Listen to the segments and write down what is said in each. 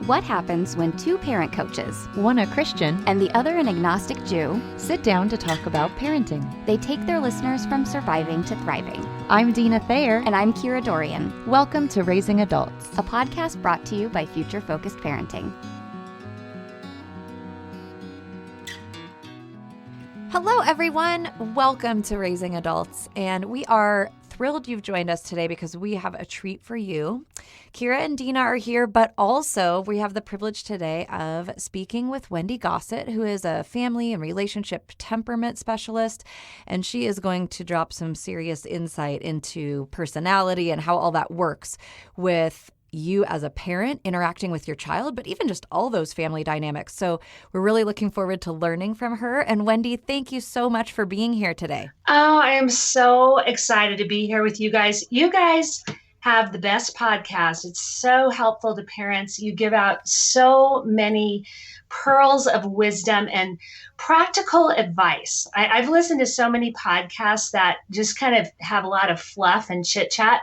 What happens when two parent coaches, one a Christian and the other an agnostic Jew, sit down to talk about parenting? They take their listeners from surviving to thriving. I'm Deana Thayer. And I'm Kira Dorian. Welcome to Raising Adults, a podcast brought to you by Future Focused Parenting. Hello, everyone. Welcome to Raising Adults. And we are thrilled you've joined us today because we have a treat for you. Kira and Deana are here, but also we have the privilege today of speaking with Wendy Gossett, who is a family and relationship temperament specialist. And she is going to drop some serious insight into personality and how all that works with you as a parent interacting with your child, but even just all those family dynamics. So we're really looking forward to learning from her. And Wendy, thank you so much for being here today. Oh, I am so excited to be here with you guys. You guys have the best podcast. It's so helpful to parents. You give out so many pearls of wisdom and practical advice. I've listened to so many podcasts that just kind of have a lot of fluff and chit chat.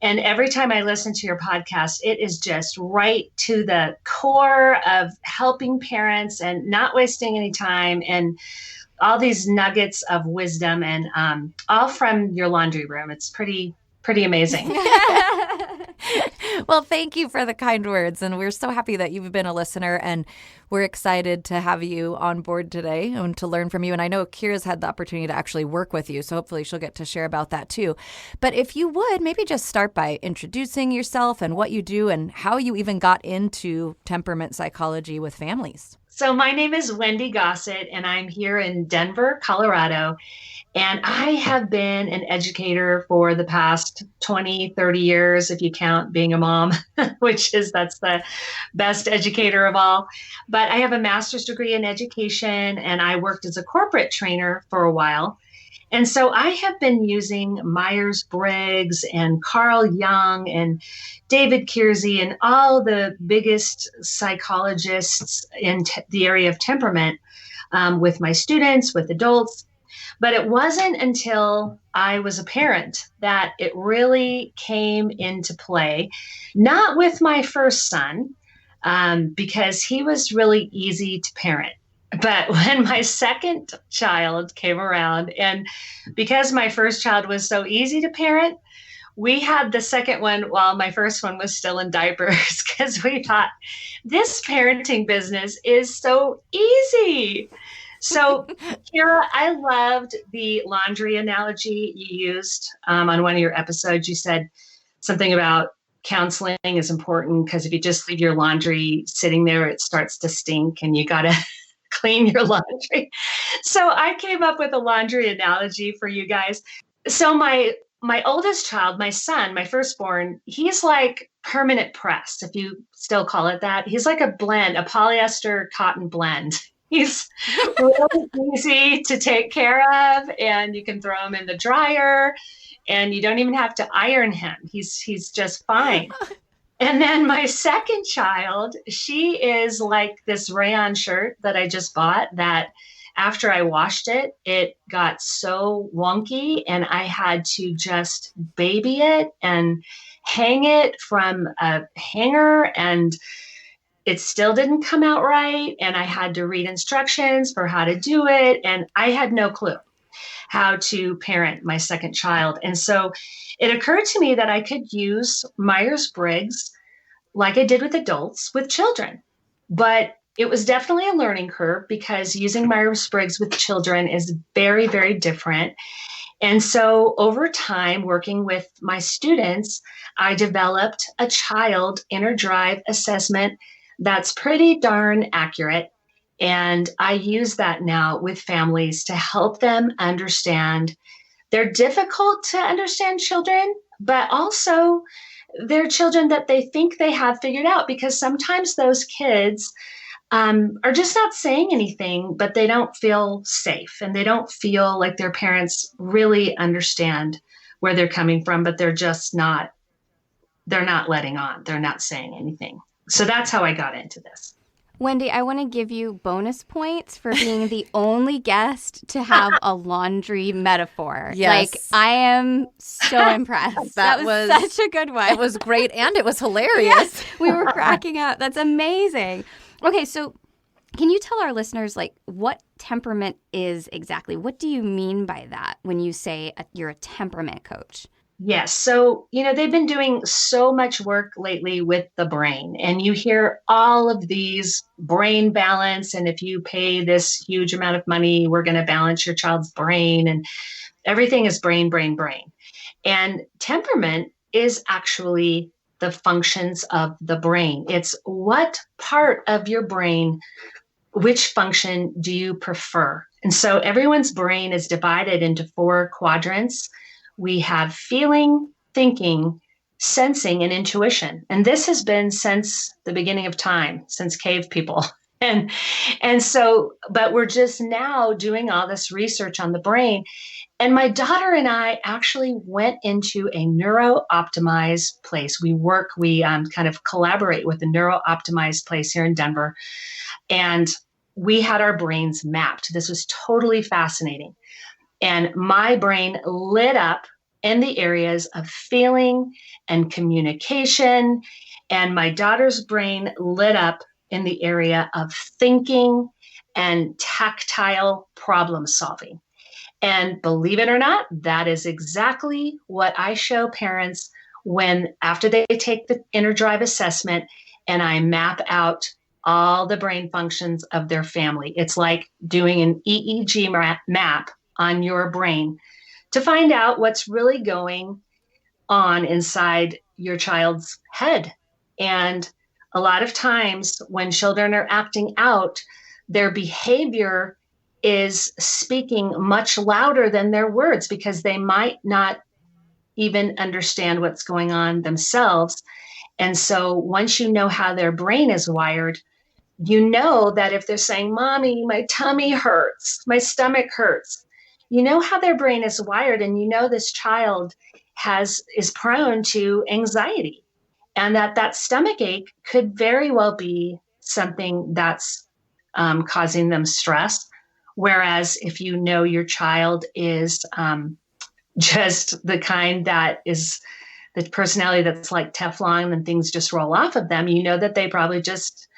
And every time I listen to your podcast, it is just right to the core of helping parents and not wasting any time and all these nuggets of wisdom and all from your laundry room. It's pretty amazing. Well, thank you for the kind words. And we're so happy that you've been a listener, and we're excited to have you on board today and to learn from you. And I know Kira's had the opportunity to actually work with you, so hopefully she'll get to share about that too. But if you would, maybe just start by introducing yourself and what you do and how you even got into temperament psychology with families. So my name is Wendy Gossett, and I'm here in Denver, Colorado. And I have been an educator for the past 20, 30 years, if you count being a mom, that's the best educator of all. But I have a master's degree in education, and I worked as a corporate trainer for a while. And so I have been using Myers-Briggs and Carl Jung and David Kiersey and all the biggest psychologists in the area of temperament with my students, with adults. But it wasn't until I was a parent that it really came into play, not with my first son, because he was really easy to parent. But when my second child came around, and because my first child was so easy to parent, we had the second one while my first one was still in diapers because we thought this parenting business is so easy. So, Kira, I loved the laundry analogy you used on one of your episodes. You said something about counseling is important because if you just leave your laundry sitting there, it starts to stink and you got to clean your laundry. So I came up with a laundry analogy for you guys. So my oldest child, my son, my firstborn, he's like permanent pressed, if you still call it that. He's like a blend, a polyester cotton blend. He's really easy to take care of, and you can throw him in the dryer, and you don't even have to iron him. He's just fine. And then my second child, she is like this rayon shirt that I just bought that after I washed it, it got so wonky, and I had to just baby it and hang it from a hanger, and it still didn't come out right. And I had to read instructions for how to do it. And I had no clue how to parent my second child. And so it occurred to me that I could use Myers-Briggs like I did with adults with children. But it was definitely a learning curve because using Myers-Briggs with children is very, very different. And so over time, working with my students, I developed a child inner drive assessment that's pretty darn accurate. And I use that now with families to help them understand. They're difficult to understand children, but also they're children that they think they have figured out, because sometimes those kids are just not saying anything, but they don't feel safe and they don't feel like their parents really understand where they're coming from, but they're not letting on. They're not saying anything. So that's how I got into this. Wendy, I want to give you bonus points for being the only guest to have a laundry metaphor. Yes. Like, I am so impressed. That was such a good one. It was great and it was hilarious. Yes, we were cracking up. That's amazing. Okay, so can you tell our listeners, like, what temperament is exactly? What do you mean by that when you say you're a temperament coach? Yes. So, they've been doing so much work lately with the brain, and you hear all of these brain balance. And if you pay this huge amount of money, we're going to balance your child's brain, and everything is brain, brain, brain. And temperament is actually the functions of the brain. It's what part of your brain, which function do you prefer? And so everyone's brain is divided into 4 quadrants. We have feeling, thinking, sensing, and intuition. And this has been since the beginning of time, since cave people. And so, but we're just now doing all this research on the brain. And my daughter and I actually went into a neuro-optimized place. We kind of collaborate with a neuro-optimized place here in Denver. And we had our brains mapped. This was totally fascinating. And my brain lit up in the areas of feeling and communication. And my daughter's brain lit up in the area of thinking and tactile problem solving. And believe it or not, that is exactly what I show parents after they take the inner drive assessment and I map out all the brain functions of their family. It's like doing an EEG map on your brain to find out what's really going on inside your child's head. And a lot of times when children are acting out, their behavior is speaking much louder than their words because they might not even understand what's going on themselves. And so once you know how their brain is wired, you know that if they're saying, "Mommy, my tummy hurts, my stomach hurts," you know how their brain is wired, and you know this child is prone to anxiety, and that stomach ache could very well be something that's causing them stress. Whereas if you know your child is just the kind that is the personality that's like Teflon and things just roll off of them, you know that they probably just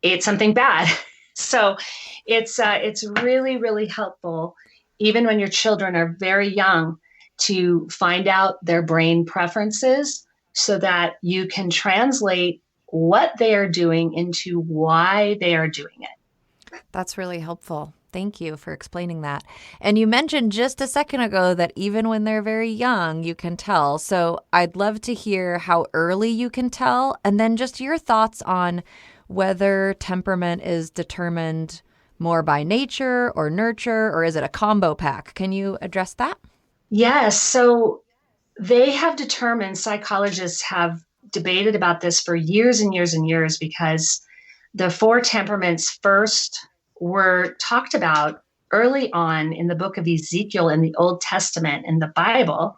ate something bad. So it's really, really helpful, even when your children are very young, to find out their brain preferences so that you can translate what they are doing into why they are doing it. That's really helpful. Thank you for explaining that. And you mentioned just a second ago that even when they're very young, you can tell. So I'd love to hear how early you can tell, and then just your thoughts on whether temperament is determined more by nature or nurture, or is it a combo pack? Can you address that? Yes. So they have determined, psychologists have debated about this for years and years and years, because the 4 temperaments first were talked about early on in the book of Ezekiel in the Old Testament in the Bible,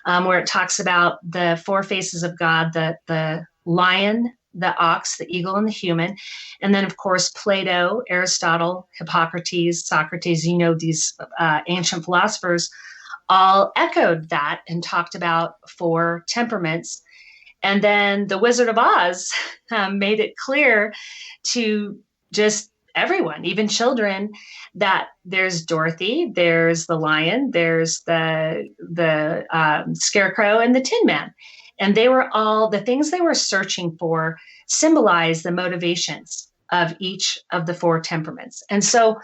where it talks about the 4 faces of God, the lion, the ox, the eagle, and the human. And then, of course, Plato, Aristotle, Hippocrates, Socrates, these ancient philosophers all echoed that and talked about 4 temperaments. And then the Wizard of Oz made it clear to just everyone, even children, that there's Dorothy, there's the lion, there's the scarecrow, and the Tin Man. And they were all, the things they were searching for symbolize the motivations of each of the 4 temperaments. And so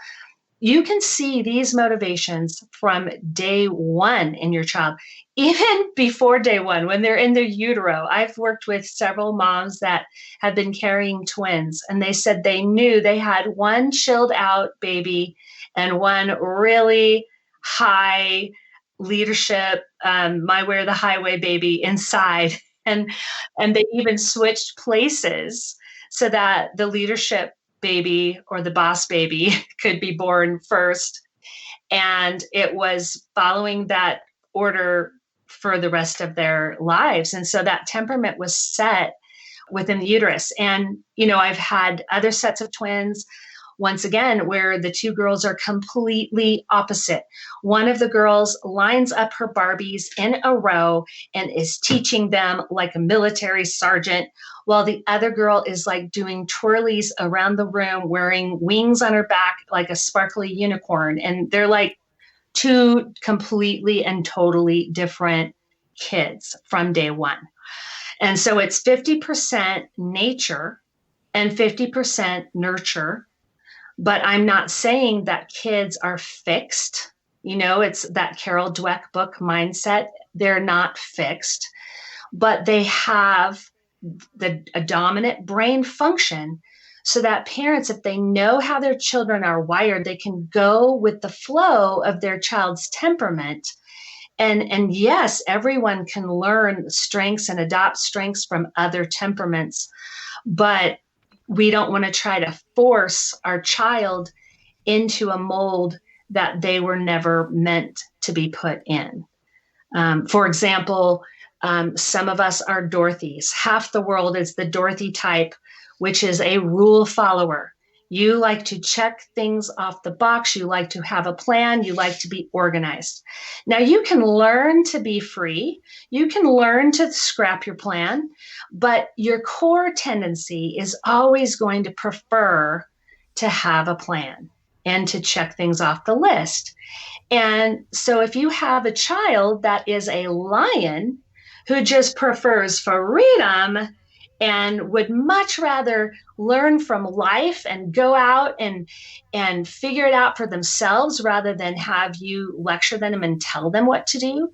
you can see these motivations from day 1 in your child, even before day 1, when they're in the utero. I've worked with several moms that have been carrying twins, and they said they knew they had one chilled out baby and one really high leadership, my way or the highway baby inside. And they even switched places so that the leadership baby or the boss baby could be born first. And it was following that order for the rest of their lives. And so that temperament was set within the uterus. And, I've had other sets of twins, once again, where the two girls are completely opposite. One of the girls lines up her Barbies in a row and is teaching them like a military sergeant, while the other girl is like doing twirlies around the room, wearing wings on her back like a sparkly unicorn. And they're like two completely and totally different kids from day one. And so it's 50% nature and 50% nurture. But I'm not saying that kids are fixed. It's that Carol Dweck book mindset. They're not fixed, but they have a dominant brain function, so that parents, if they know how their children are wired, they can go with the flow of their child's temperament. And yes, everyone can learn strengths and adopt strengths from other temperaments, but we don't want to try to force our child into a mold that they were never meant to be put in. For example, some of us are Dorothys. Half the world is the Dorothy type, which is a rule follower. You like to check things off the box. You like to have a plan. You like to be organized. Now, you can learn to be free. You can learn to scrap your plan, but your core tendency is always going to prefer to have a plan and to check things off the list. And so if you have a child that is a lion who just prefers freedom and would much rather learn from life and go out and figure it out for themselves rather than have you lecture them and tell them what to do,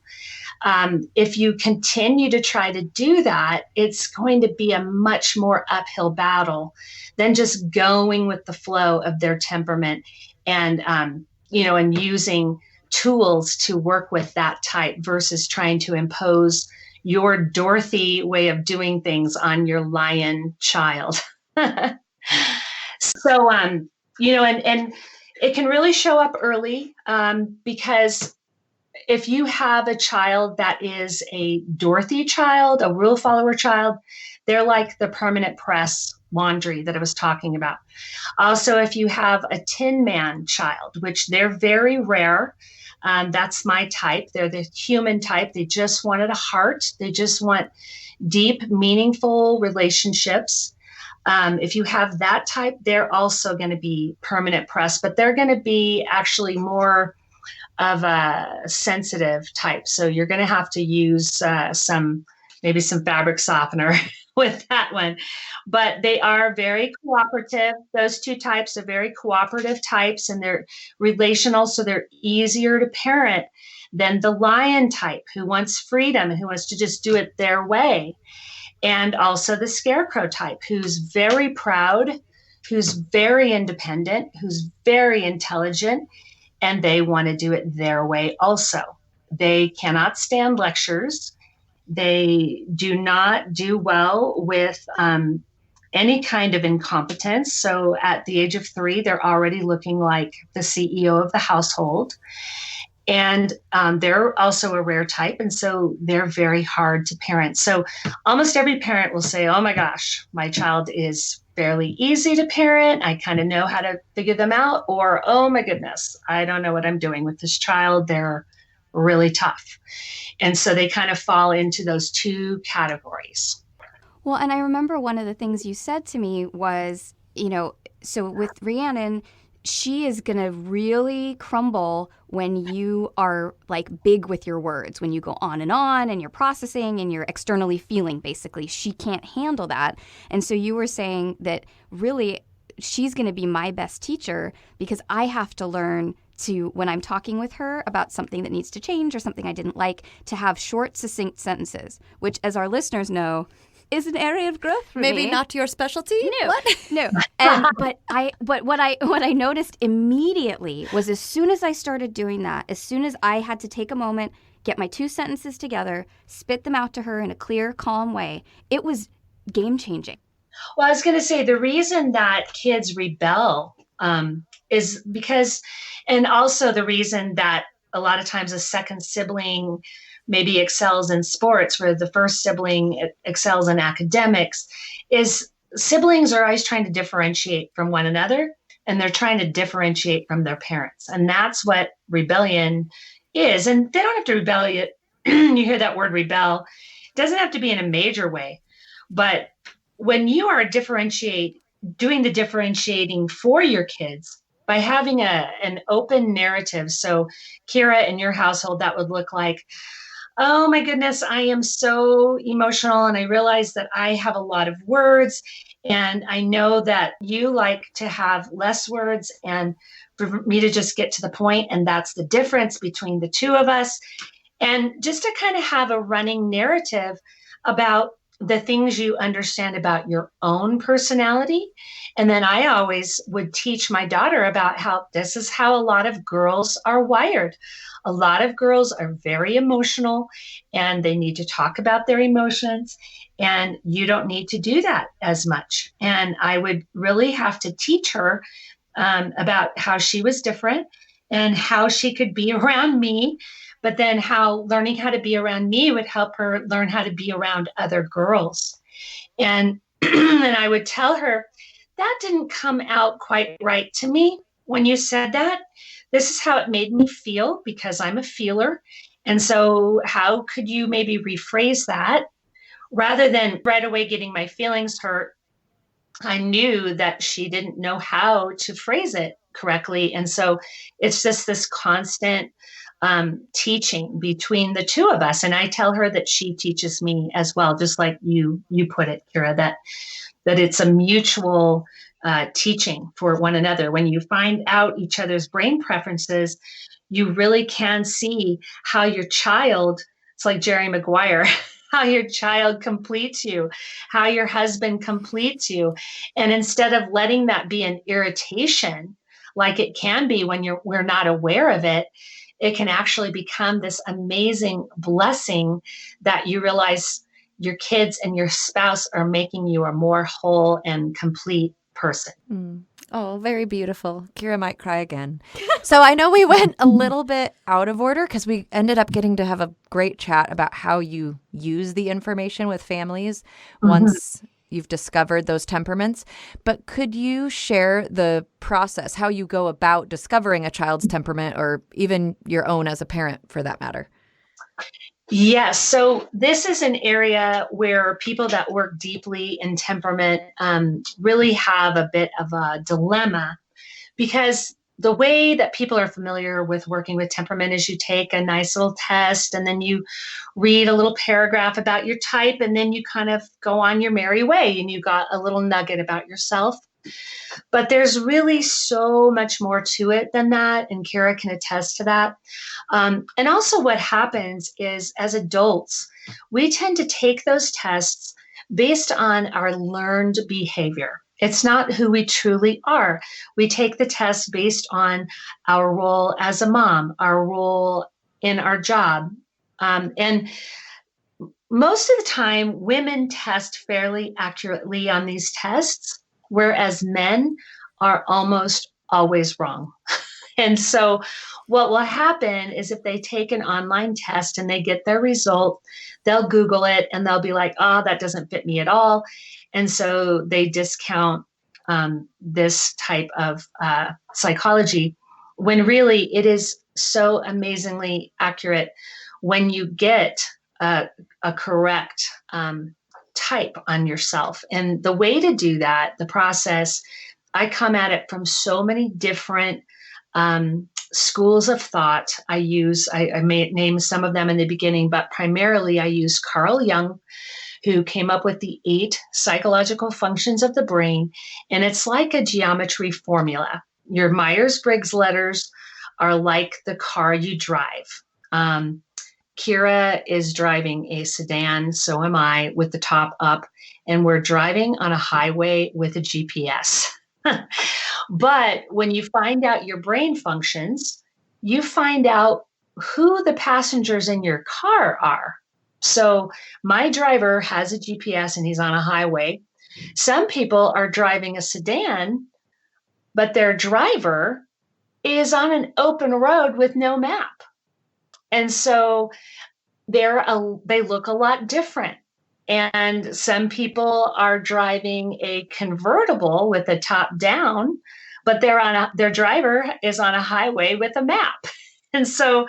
if you continue to try to do that, it's going to be a much more uphill battle than just going with the flow of their temperament and using tools to work with that type versus trying to impose your Dorothy way of doing things on your lion child. So, and it can really show up early because if you have a child that is a Dorothy child, a rule follower child, they're like the permanent press laundry that I was talking about. Also, if you have a Tin Man child, which they're very rare, that's my type. They're the human type. They just wanted a heart. They just want deep, meaningful relationships. If you have that type, they're also going to be permanent press, but they're going to be actually more of a sensitive type. So you're going to have to use maybe some fabric softener with that one. But they are very cooperative. Those two types are very cooperative types, and they're relational, so they're easier to parent than the lion type who wants freedom and who wants to just do it their way. And also the scarecrow type who's very proud, who's very independent, who's very intelligent, and they want to do it their way also. They cannot stand lectures. They do not do well with any kind of incompetence. So at the age of 3, they're already looking like the CEO of the household. And they're also a rare type, and so they're very hard to parent. So almost every parent will say, oh my gosh, my child is fairly easy to parent. I kind of know how to figure them out. Or, oh my goodness, I don't know what I'm doing with this child. They're really tough. And so they kind of fall into those two categories. Well, and I remember one of the things you said to me was, so with Rhiannon, she is going to really crumble when you are like big with your words, when you go on and you're processing and you're externally feeling, basically. She can't handle that. And so you were saying that really she's going to be my best teacher because I have to learn to, when I'm talking with her about something that needs to change or something I didn't like, to have short, succinct sentences, which, as our listeners know, is an area of growth for Maybe me. not your specialty? No, what? No. But what I noticed immediately was as soon as I started doing that, as soon as I had to take a moment, get my 2 sentences together, spit them out to her in a clear, calm way, it was game changing. Well, I was going to say the reason that kids rebel is because, and also the reason that a lot of times a second sibling maybe excels in sports, where the first sibling excels in academics, is siblings are always trying to differentiate from one another, and they're trying to differentiate from their parents. And that's what rebellion is. And they don't have to rebel. You hear that word rebel. It doesn't have to be in a major way. But when you are doing the differentiating for your kids by having an open narrative. So Kira, in your household, that would look like, oh my goodness, I am so emotional, and I realize that I have a lot of words, and I know that you like to have less words and for me to just get to the point, and that's the difference between the two of us. And just to kind of have a running narrative about the things you understand about your own personality. And then I always would teach my daughter about how this is how a lot of girls are wired. A lot of girls are very emotional, and they need to talk about their emotions, and you don't need to do that as much. And I would really have to teach her about how she was different and how she could be around me, but then how learning how to be around me would help her learn how to be around other girls. And and I would tell her, that didn't come out quite right to me when you said that. This is how it made me feel, because I'm a feeler. And so how could you maybe rephrase that? Rather than right away getting my feelings hurt, I knew that she didn't know how to phrase it correctly. And so it's just this constant teaching between the two of us. And I tell her that she teaches me as well, just like you put it, Kira, that it's a mutual teaching for one another. When you find out each other's brain preferences, you really can see how your child, it's like Jerry Maguire, how your child completes you, how your husband completes you. And instead of letting that be an irritation, like it can be when we're not aware of it, it can actually become this amazing blessing that you realize your kids and your spouse are making you a more whole and complete person. Mm. Oh, very beautiful. Kira might cry again. So I know we went a little bit out of order because we ended up getting to have a great chat about how you use the information with families once you've discovered those temperaments. But could you share the process, how you go about discovering a child's temperament, or even your own as a parent for that matter? Yes. So this is an area where people that work deeply in temperament really have a bit of a dilemma, because the way that people are familiar with working with temperament is you take a nice little test, and then you read a little paragraph about your type, and then you kind of go on your merry way, and you got a little nugget about yourself. But there's really so much more to it than that, and Kira can attest to that. And also what happens is, as adults, we tend to take those tests based on our learned behavior. It's not who we truly are. We take the test based on our role as a mom, our role in our job. And most of the time, women test fairly accurately on these tests, whereas men are almost always wrong. And so what will happen is, if they take an online test and they get their result, they'll Google it and they'll be like, oh, that doesn't fit me at all. And so they discount this type of psychology, when really it is so amazingly accurate when you get a correct type on yourself. And the way to do that, the process, I come at it from so many different schools of thought. I may name some of them in the beginning, but primarily I use Carl Jung, who came up with the 8 psychological functions of the brain. And it's like a geometry formula. Your Myers-Briggs letters are like the car you drive. Kira is driving a sedan, so am I, with the top up, and we're driving on a highway with a GPS. But when you find out your brain functions, you find out who the passengers in your car are. So my driver has a GPS and he's on a highway. Some people are driving a sedan, but their driver is on an open road with no map. And so they look a lot different. And some people are driving a convertible with a top down, but their driver is on a highway with a map. And so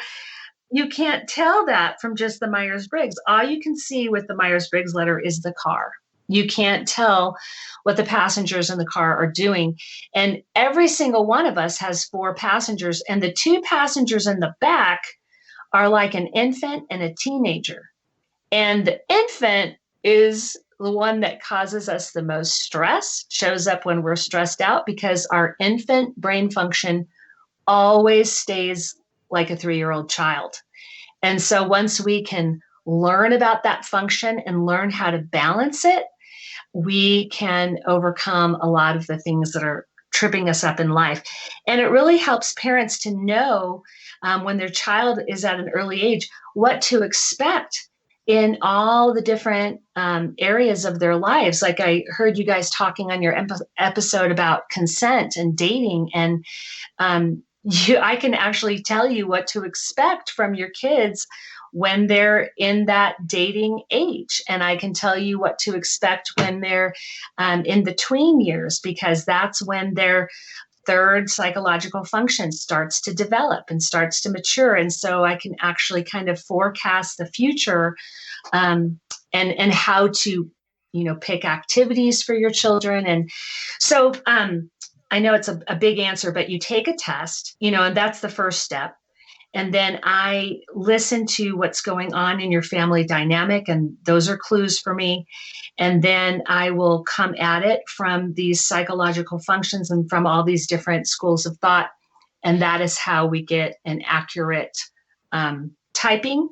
you can't tell that from just the Myers-Briggs. All you can see with the Myers-Briggs letter is the car. You can't tell what the passengers in the car are doing. And every single one of us has 4 passengers, and the 2 passengers in the back are like an infant and a teenager. And the infant is the one that causes us the most stress, shows up when we're stressed out, because our infant brain function always stays like a 3-year-old child. And so once we can learn about that function and learn how to balance it, we can overcome a lot of the things that are tripping us up in life. And it really helps parents to know when their child is at an early age what to expect in all the different areas of their lives. Like I heard you guys talking on your episode about consent and dating, and I can actually tell you what to expect from your kids when they're in that dating age. And I can tell you what to expect when they're in the tween years, because that's when their third psychological function starts to develop and starts to mature. And so I can actually kind of forecast the future and how to, pick activities for your children. And so I know it's a big answer, but you take a test, and that's the first step. And then I listen to what's going on in your family dynamic, and those are clues for me. And then I will come at it from these psychological functions and from all these different schools of thought. And that is how we get an accurate typing.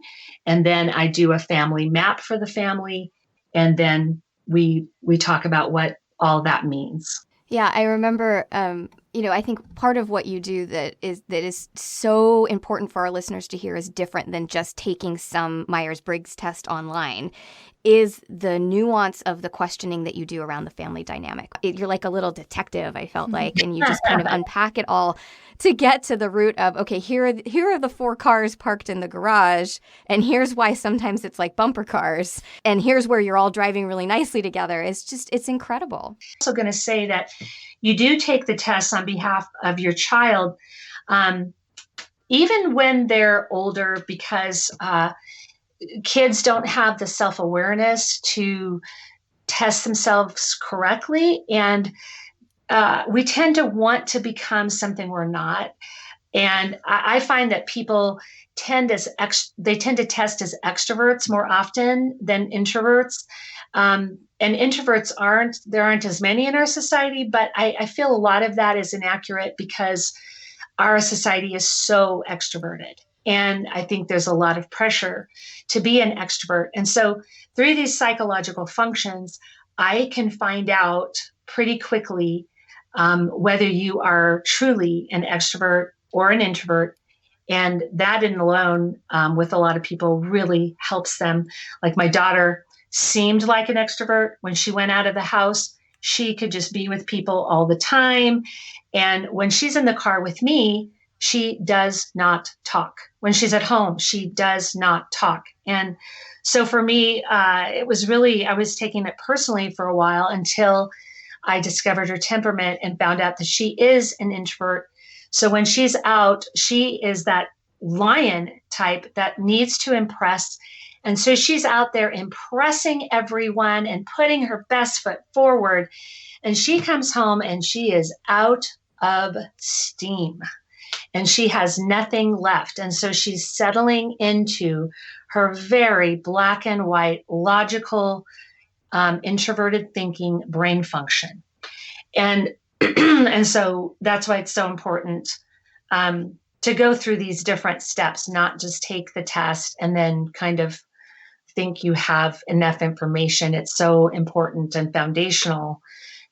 And then I do a family map for the family. And then we talk about what all that means. Yeah, I remember, I think part of what you do that is so important for our listeners to hear is different than just taking some Myers-Briggs test online, is the nuance of the questioning that you do around the family dynamic. You're like a little detective, I felt like, and you just kind of unpack it all to get to the root of, okay, here are the 4 cars parked in the garage, and here's why sometimes it's like bumper cars, and here's where you're all driving really nicely together. It's incredible. I'm also going to say that you do take the test on behalf of your child, even when they're older, because kids don't have the self-awareness to test themselves correctly. And we tend to want to become something we're not. And I find that people tend to test as extroverts more often than introverts. And introverts there aren't as many in our society, but I feel a lot of that is inaccurate because our society is so extroverted. And I think there's a lot of pressure to be an extrovert. And so through these psychological functions, I can find out pretty quickly whether you are truly an extrovert or an introvert. And that in alone, with a lot of people, really helps them. Like my daughter seemed like an extrovert. When she went out of the house, she could just be with people all the time. And when she's in the car with me, she does not talk. When she's at home, she does not talk. And so for me, it was really, I was taking it personally for a while until I discovered her temperament and found out that she is an introvert. So when she's out, she is that lion type that needs to impress. And so she's out there impressing everyone and putting her best foot forward. And she comes home and she is out of steam and she has nothing left. And so she's settling into her very black and white, logical, introverted thinking brain function. And and so that's why it's so important to go through these different steps, not just take the test and then kind of think you have enough information. It's so important and foundational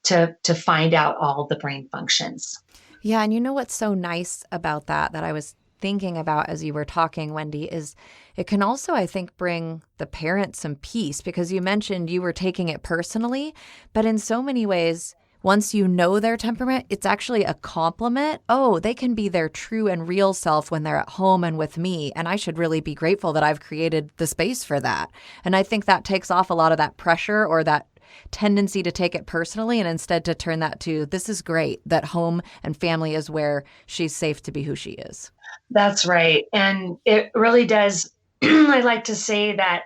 to find out all the brain functions. Yeah, and you know what's so nice about that I was thinking about as you were talking, Wendy, is it can also, I think, bring the parent some peace, because you mentioned you were taking it personally, but in so many ways, once you know their temperament, it's actually a compliment. Oh, they can be their true and real self when they're at home and with me. And I should really be grateful that I've created the space for that. And I think that takes off a lot of that pressure or that tendency to take it personally, and instead to turn that to, this is great that home and family is where she's safe to be who she is. That's right. And it really does. I like to say that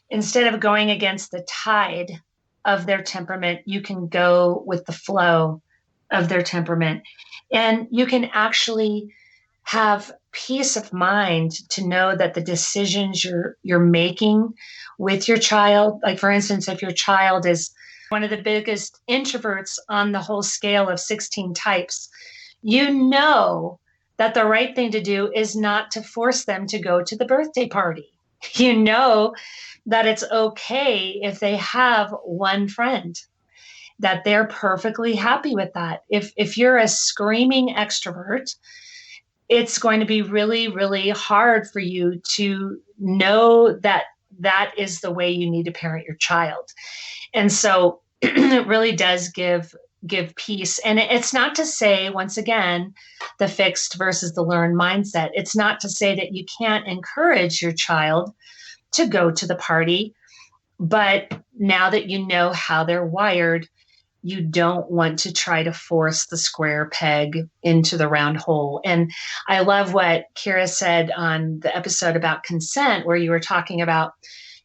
instead of going against the tide of their temperament, you can go with the flow of their temperament. And you can actually have peace of mind to know that the decisions you're making with your child, like for instance, if your child is one of the biggest introverts on the whole scale of 16 types, you know that the right thing to do is not to force them to go to the birthday party. You know that it's okay if they have one friend, that they're perfectly happy with that. If you're a screaming extrovert, it's going to be really, really hard for you to know that that is the way you need to parent your child. And so it really does give peace. And it's not to say, once again, the fixed versus the learned mindset. It's not to say that you can't encourage your child to go to the party, but now that you know how they're wired, you don't want to try to force the square peg into the round hole. And I love what Kira said on the episode about consent, where you were talking about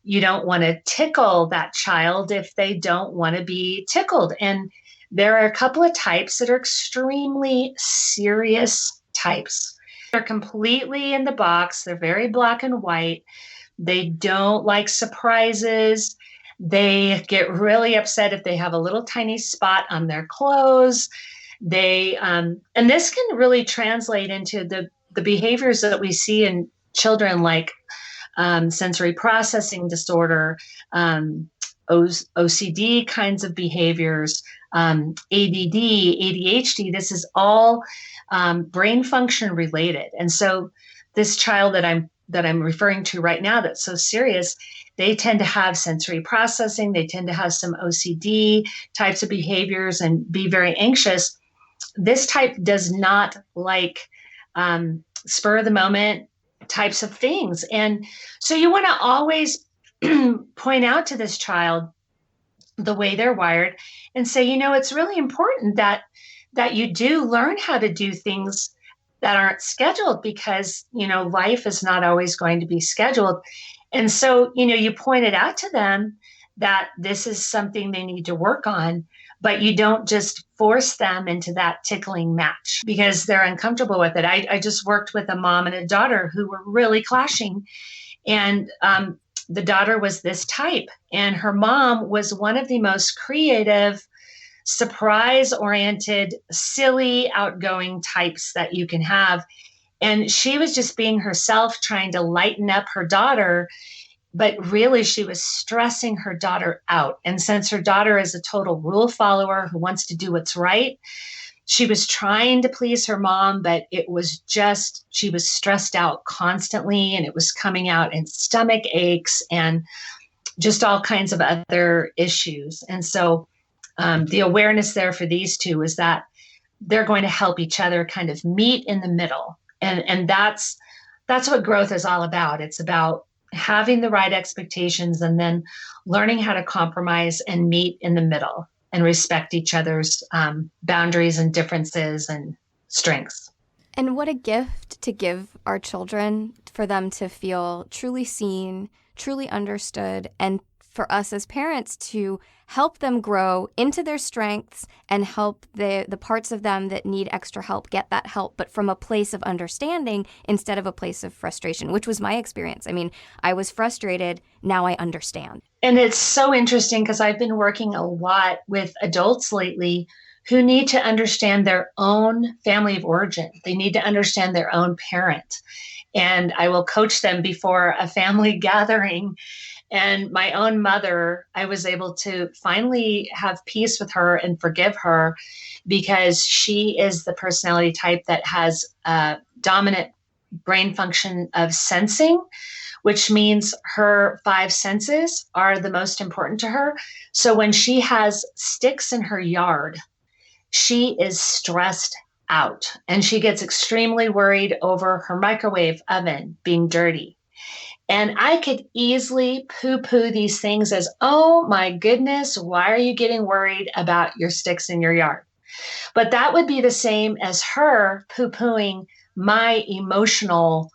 you don't want to tickle that child if they don't want to be tickled. And there are a couple of types that are extremely serious types. They're completely in the box. They're very black and white. They don't like surprises. They get really upset if they have a little tiny spot on their clothes. And this can really translate into the behaviors that we see in children, like sensory processing disorder, OCD kinds of behaviors, ADD, ADHD. This is all brain function related. And so this child that I'm referring to right now that's so serious, they tend to have sensory processing. They tend to have some OCD types of behaviors and be very anxious. This type does not like spur of the moment types of things. And so you want to always point out to this child the way they're wired and say, it's really important that you do learn how to do things that aren't scheduled, because, life is not always going to be scheduled. And so, you pointed out to them that this is something they need to work on, but you don't just force them into that tickling match because they're uncomfortable with it. I just worked with a mom and a daughter who were really clashing. And the daughter was this type, and her mom was one of the most creative, surprise-oriented, silly, outgoing types that you can have. And she was just being herself, trying to lighten up her daughter, but really she was stressing her daughter out. And since her daughter is a total rule follower who wants to do what's right, she was trying to please her mom, but it was just, she was stressed out constantly, and it was coming out in stomach aches and just all kinds of other issues. And so the awareness there for these two is that they're going to help each other kind of meet in the middle. And that's what growth is all about. It's about having the right expectations and then learning how to compromise and meet in the middle and respect each other's boundaries and differences and strengths. And what a gift to give our children, for them to feel truly seen, truly understood, and for us as parents to help them grow into their strengths and help the parts of them that need extra help get that help, but from a place of understanding instead of a place of frustration, which was my experience. I mean, I was frustrated. Now I understand. And it's so interesting because I've been working a lot with adults lately who need to understand their own family of origin. They need to understand their own parent. And I will coach them before a family gathering. And my own mother, I was able to finally have peace with her and forgive her, because she is the personality type that has a dominant brain function of sensing, which means her 5 senses are the most important to her. So when she has sticks in her yard she is stressed out and she gets extremely worried over her microwave oven being dirty. And I could easily poo poo these things as, oh my goodness, why are you getting worried about your sticks in your yard? But that would be the same as her poo pooing my emotional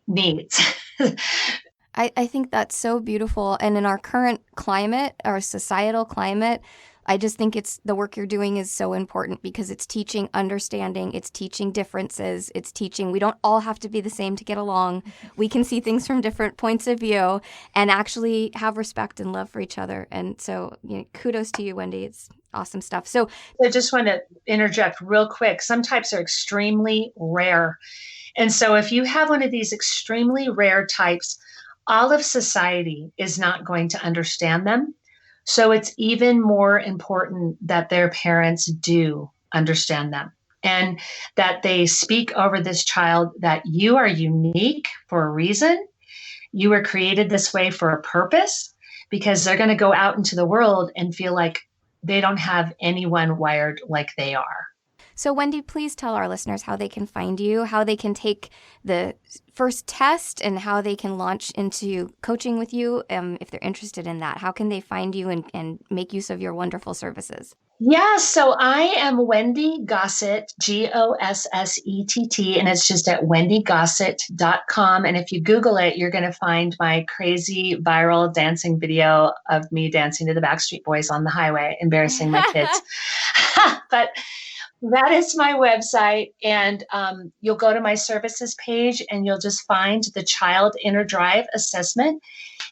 needs. I think that's so beautiful. And in our current climate, our societal climate, I just think it's the work you're doing is so important because it's teaching understanding, it's teaching differences, it's teaching we don't all have to be the same to get along. We can see things from different points of view and actually have respect and love for each other. And so, kudos to you, Wendy. It's awesome stuff. So I just want to interject real quick. Some types are extremely rare. And so if you have one of these extremely rare types, all of society is not going to understand them. So it's even more important that their parents do understand them and that they speak over this child that you are unique for a reason. You were created this way for a purpose, because they're going to go out into the world and feel like they don't have anyone wired like they are. So, Wendy, please tell our listeners how they can find you, how they can take the first test, and how they can launch into coaching with you if they're interested in that. How can they find you and make use of your wonderful services? Yeah, so I am Wendy Gossett, Gossett, and it's just at wendygossett.com. And if you Google it, you're going to find my crazy viral dancing video of me dancing to the Backstreet Boys on the highway, embarrassing my kids. But that is my website, and you'll go to my services page and you'll just find the Child Inner Drive Assessment.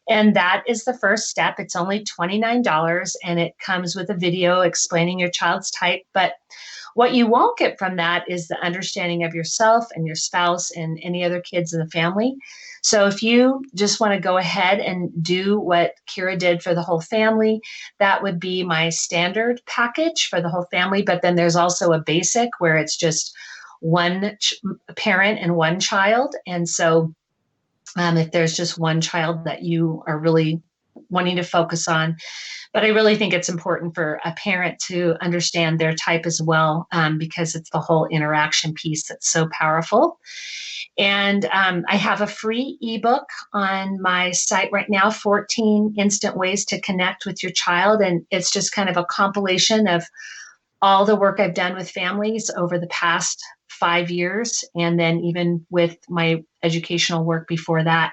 And that is the first step. It's only $29 and it comes with a video explaining your child's type. But what you won't get from that is the understanding of yourself and your spouse and any other kids in the family. So if you just want to go ahead and do what Kira did for the whole family, that would be my standard package for the whole family. But then there's also a basic where it's just one parent and one child. And so if there's just one child that you are really wanting to focus on. But I really think it's important for a parent to understand their type as well, because it's the whole interaction piece that's so powerful. And I have a free ebook on my site right now, 14 Instant Ways to Connect with Your Child. And it's just kind of a compilation of all the work I've done with families over the past 5 years, and then even with my educational work before that.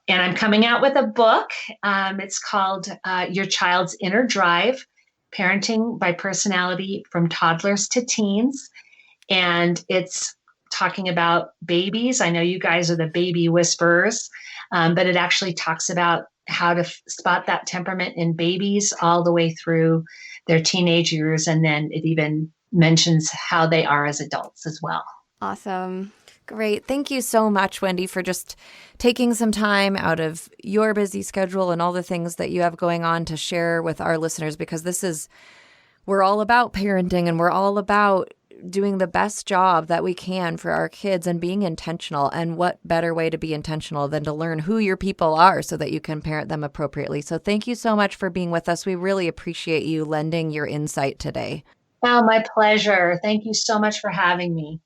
And I'm coming out with a book. It's called Your Child's Inner Drive, Parenting by Personality from Toddlers to Teens. And it's talking about babies. I know you guys are the baby whisperers, but it actually talks about how to spot that temperament in babies all the way through their teenage years. And then it even mentions how they are as adults as well. Awesome. Great. Thank you so much, Wendy, for just taking some time out of your busy schedule and all the things that you have going on to share with our listeners, because we're all about parenting and we're all about doing the best job that we can for our kids and being intentional. And what better way to be intentional than to learn who your people are so that you can parent them appropriately. So thank you so much for being with us. We really appreciate you lending your insight today. Oh, my pleasure. Thank you so much for having me.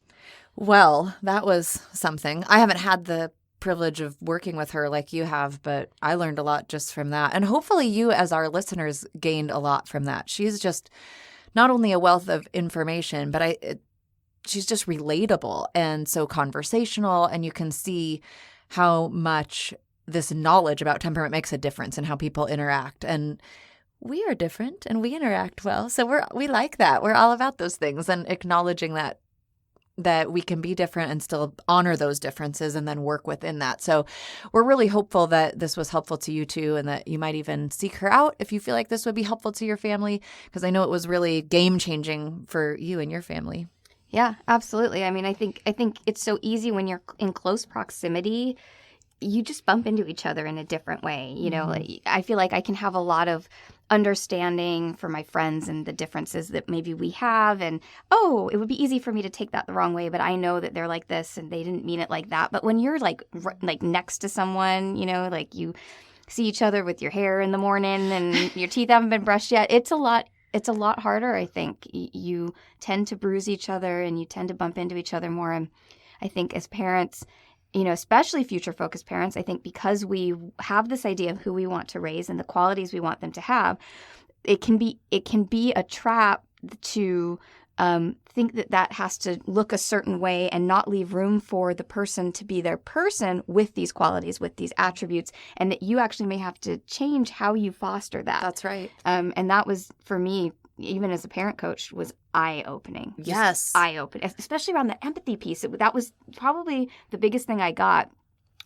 Well, that was something. I haven't had the privilege of working with her like you have, but I learned a lot just from that. And hopefully you as our listeners gained a lot from that. She's just not only a wealth of information, but she's just relatable and so conversational, and you can see how much this knowledge about temperament makes a difference in how people interact. And we are different and we interact well. So we like that. We're all about those things and acknowledging that we can be different and still honor those differences and then work within that. So we're really hopeful that this was helpful to you too, and that you might even seek her out if you feel like this would be helpful to your family, because I know it was really game-changing for you and your family. Yeah, absolutely. I mean, I think it's so easy when you're in close proximity, you just bump into each other in a different way. Like, I feel like I can have a lot of understanding for my friends and the differences that maybe we have. And, it would be easy for me to take that the wrong way, but I know that they're like this and they didn't mean it like that. But when you're like next to someone, like you see each other with your hair in the morning and your teeth haven't been brushed yet, it's a lot it's a lot harder, I think. You tend to bruise each other and you tend to bump into each other more. And I think as parents, especially future-focused parents, I think because we have this idea of who we want to raise and the qualities we want them to have, it can be a trap to think that has to look a certain way and not leave room for the person to be their person with these qualities, with these attributes, and that you actually may have to change how you foster that. That's right. And that was, for me, even as a parent coach, was eye-opening. Yes. Eye-opening, especially around the empathy piece. That was probably the biggest thing I got,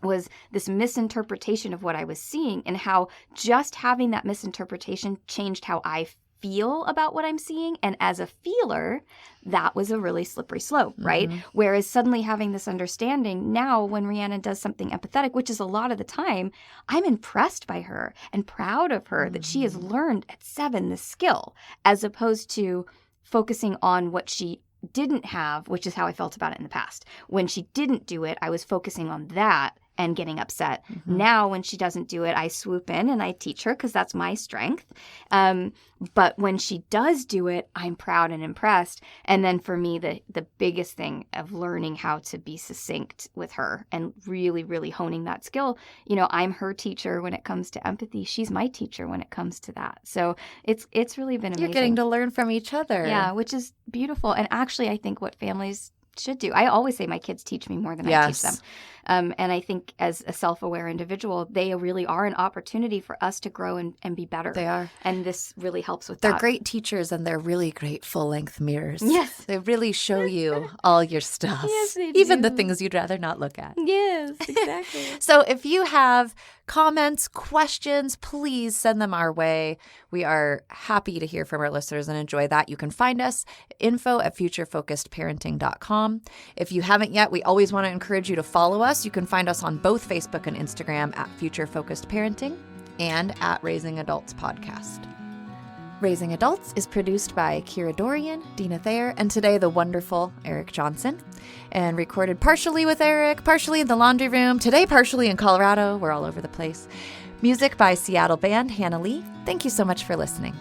was this misinterpretation of what I was seeing, and how just having that misinterpretation changed how I feel about what I'm seeing. And as a feeler, that was a really slippery slope, right? Mm-hmm. Whereas suddenly having this understanding, now when Rhiannon does something empathetic, which is a lot of the time, I'm impressed by her and proud of her that she has learned at 7 this skill, as opposed to focusing on what she didn't have, which is how I felt about it in the past. When she didn't do it, I was focusing on that and getting upset. Mm-hmm. Now, when she doesn't do it, I swoop in and I teach her because that's my strength. But when she does do it, I'm proud and impressed. And then for me, the biggest thing of learning how to be succinct with her and really, really honing that skill, I'm her teacher when it comes to empathy. She's my teacher when it comes to that. So it's really been amazing. You're getting to learn from each other. Yeah, which is beautiful. And actually, I think what families should do. I always say my kids teach me more than I teach them. And I think as a self-aware individual, they really are an opportunity for us to grow and be better. They are. And this really helps with They're that. great teachers, and they're really great full-length mirrors. Yes. They really show you all your stuff. Yes, they Even the do. things you'd rather not look at. Yes, exactly. So if you have comments, questions, please send them our way. We are happy to hear from our listeners and enjoy that. You can find us info@futurefocusedparenting.com. If you haven't yet, we always want to encourage you to follow us. You can find us on both Facebook and Instagram at Future Focused Parenting and at Raising Adults Podcast. Raising Adults is produced by Kira Dorian, Deana Thayer, and today the wonderful Eric Johnson, and recorded partially with Eric, partially in the laundry room, today partially in Colorado. We're all over the place. Music by Seattle band Hannah Lee. Thank you so much for listening.